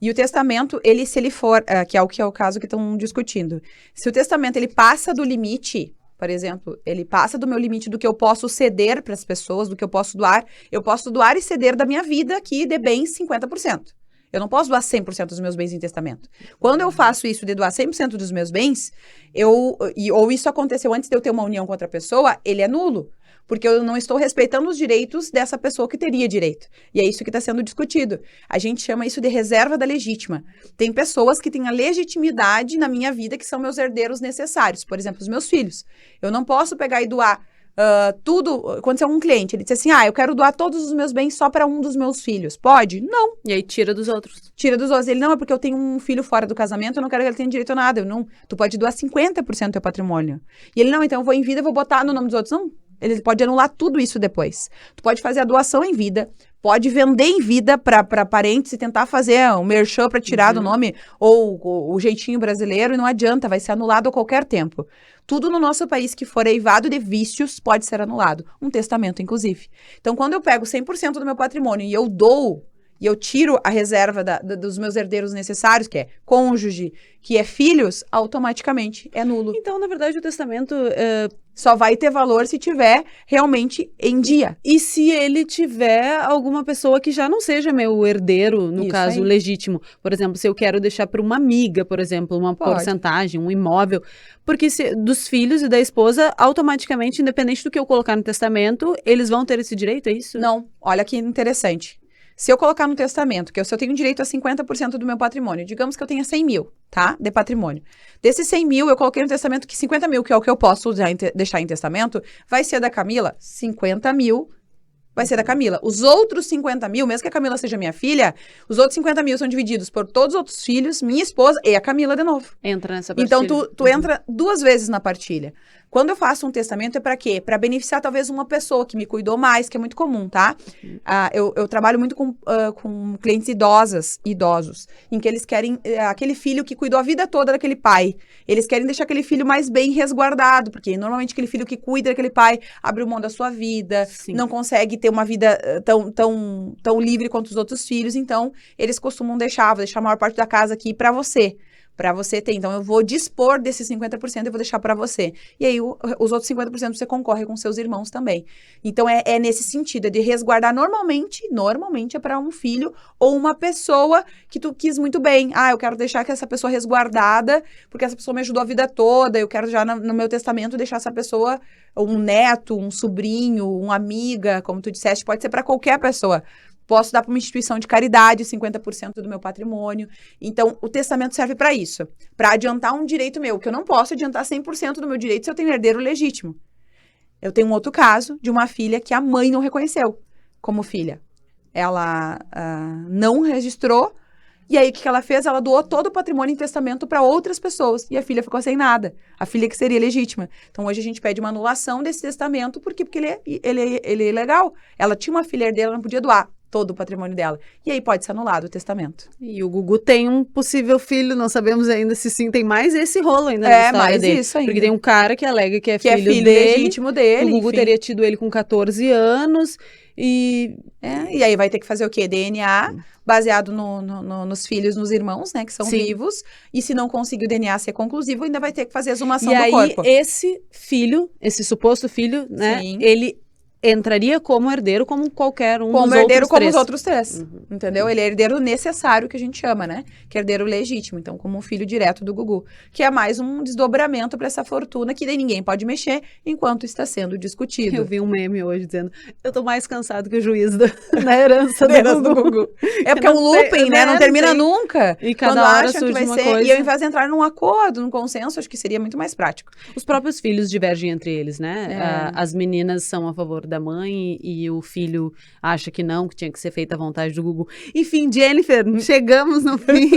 E o testamento, se ele for, que é o caso que estão discutindo, se o testamento ele passa do limite... Por exemplo, ele passa do meu limite do que eu posso ceder para as pessoas, do que eu posso doar. Eu posso doar e ceder da minha vida aqui de bens 50%. Eu não posso doar 100% dos meus bens em testamento. Quando eu faço isso de doar 100% dos meus bens, ou isso aconteceu antes de eu ter uma união com outra pessoa, ele é nulo. Porque eu não estou respeitando os direitos dessa pessoa que teria direito. E é isso que está sendo discutido. A gente chama isso de reserva da legítima. Tem pessoas que têm a legitimidade na minha vida que são meus herdeiros necessários. Por exemplo, os meus filhos. Eu não posso pegar e doar tudo. Aconteceu um cliente, ele disse assim, eu quero doar todos os meus bens só para um dos meus filhos. Pode? Não. E aí tira dos outros. Tira dos outros. Ele, não, é porque eu tenho um filho fora do casamento, eu não quero que ele tenha direito a nada. Tu pode doar 50% do teu patrimônio. E ele, não, então eu vou em vida e vou botar no nome dos outros. Não. Ele pode anular tudo isso depois. Tu pode fazer a doação em vida, pode vender em vida para parentes e tentar fazer um merchan para tirar do nome ou o jeitinho brasileiro e não adianta, vai ser anulado a qualquer tempo. Tudo no nosso país que for eivado de vícios pode ser anulado. Um testamento, inclusive. Então, quando eu pego 100% do meu patrimônio e eu dou, e eu tiro a reserva dos meus herdeiros necessários, que é cônjuge, que é filhos, automaticamente é nulo. Então, na verdade, o testamento só vai ter valor se tiver realmente em dia. E se ele tiver alguma pessoa que já não seja meu herdeiro, no Isso caso, aí. legítimo. Por exemplo, se eu quero deixar para uma amiga, por exemplo, uma Pode. porcentagem, um imóvel. Porque dos filhos e da esposa, automaticamente, independente do que eu colocar no testamento, eles vão ter esse direito, é isso? Não, olha que interessante. Se eu colocar no testamento, que se eu tenho direito a 50% do meu patrimônio, digamos que eu tenha 100 mil, tá? De patrimônio. Desses 100 mil, eu coloquei no testamento que 50 mil, que é o que eu posso deixar em testamento, vai ser da Camila, 50 mil vai ser da Camila. Os outros 50 mil, mesmo que a Camila seja minha filha, os outros 50 mil são divididos por todos os outros filhos, minha esposa e a Camila de novo. Entra nessa partilha. Então, tu entra 2 vezes na partilha. Quando eu faço um testamento, é para quê? Para beneficiar talvez uma pessoa que me cuidou mais, que é muito comum, tá? Eu trabalho muito com clientes idosos, em que eles querem aquele filho que cuidou a vida toda daquele pai. Eles querem deixar aquele filho mais bem resguardado, porque normalmente aquele filho que cuida daquele pai abre mão da sua vida, Sim. não consegue ter uma vida tão livre quanto os outros filhos, então eles costumam deixar a maior parte da casa aqui para você ter. Então, eu vou dispor desses 50% e vou deixar para você. E aí, os outros 50% você concorre com seus irmãos também. Então, é nesse sentido, é de resguardar normalmente é para um filho ou uma pessoa que tu quis muito bem. Eu quero deixar que essa pessoa resguardada, porque essa pessoa me ajudou a vida toda, eu quero já no meu testamento deixar essa pessoa, um neto, um sobrinho, uma amiga, como tu disseste, pode ser para qualquer pessoa. Posso dar para uma instituição de caridade 50% do meu patrimônio. Então, o testamento serve para isso. Para adiantar um direito meu, que eu não posso adiantar 100% do meu direito se eu tenho herdeiro legítimo. Eu tenho um outro caso de uma filha que a mãe não reconheceu como filha. Ela não registrou. E aí, o que ela fez? Ela doou todo o patrimônio em testamento para outras pessoas. E a filha ficou sem nada. A filha que seria legítima. Então, hoje a gente pede uma anulação desse testamento. Porque ele é ilegal. Ela tinha uma filha herdeira, ela não podia doar todo o patrimônio dela. E aí pode ser anulado o testamento. E o Gugu tem um possível filho, não sabemos ainda se sim, tem mais esse rolo ainda na história mais dele. Isso ainda. Porque tem um cara que alega que é filho filho dele, legítimo dele. O Gugu teria tido ele com 14 anos e aí vai ter que fazer o quê? DNA, baseado nos filhos, nos irmãos, né, que são vivos. E se não conseguir o DNA ser conclusivo, ainda vai ter que fazer a exumação do corpo. E aí, esse filho, esse suposto filho, né, ele entraria como herdeiro, como qualquer um como dos herdeiro, outros como três. os outros 3, entendeu? Ele é herdeiro necessário, que a gente chama, né? Que é herdeiro legítimo, então como um filho direto do Gugu. Que é mais um desdobramento para essa fortuna que daí ninguém pode mexer enquanto está sendo discutido. Eu vi um meme hoje dizendo, eu tô mais cansado que o juiz na herança do Gugu. É porque é um looping, né? Não termina nunca. E cada quando hora acham surge que vai uma ser, coisa. E ao invés de entrar num acordo, num consenso, acho que seria muito mais prático. Os próprios filhos divergem entre eles, né? As meninas são a favor da mãe e o filho acha que não, que tinha que ser feita à vontade do Gugu. Enfim, Jennifer, chegamos no fim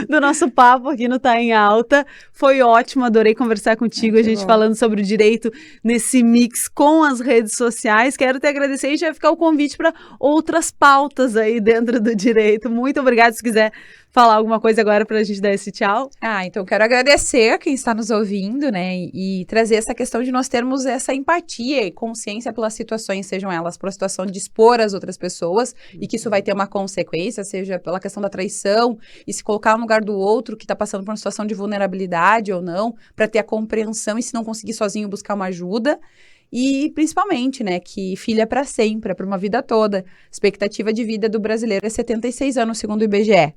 do nosso papo aqui no Tá em Alta. Foi ótimo, adorei conversar contigo, a gente falando sobre o direito nesse mix com as redes sociais. Quero te agradecer e já ficar o convite para outras pautas aí dentro do direito. Muito obrigada, se quiser falar alguma coisa agora para a gente dar esse tchau. Então quero agradecer a quem está nos ouvindo, né, e trazer essa questão de nós termos essa empatia e consciência pelas situações, sejam elas por situação de expor as outras pessoas, e que isso vai ter uma consequência, seja pela questão da traição, e se colocar no lugar do outro que está passando por uma situação de vulnerabilidade ou não, para ter a compreensão e se não conseguir sozinho buscar uma ajuda. E, principalmente, né, que filho é para sempre, é para uma vida toda. Expectativa de vida do brasileiro é 76 anos, segundo o IBGE.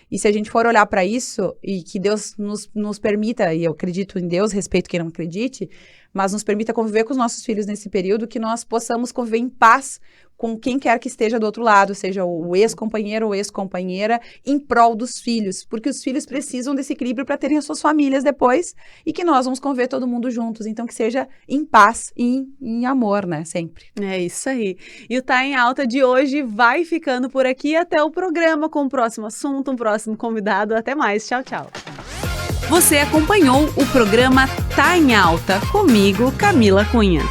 E se a gente for olhar para isso, e que Deus nos permita, e eu acredito em Deus, respeito quem não acredite, mas nos permita conviver com os nossos filhos nesse período, que nós possamos conviver em paz com quem quer que esteja do outro lado, seja o ex-companheiro ou ex-companheira, em prol dos filhos, porque os filhos precisam desse equilíbrio para terem as suas famílias depois, e que nós vamos conviver todo mundo juntos, então que seja em paz e em amor, né, sempre. É isso aí. E o Tá em Alta de hoje vai ficando por aqui, até o programa com o próximo assunto, um próximo convidado, até mais, tchau, tchau. Você acompanhou o programa Tá em Alta, comigo, Camila Cunha.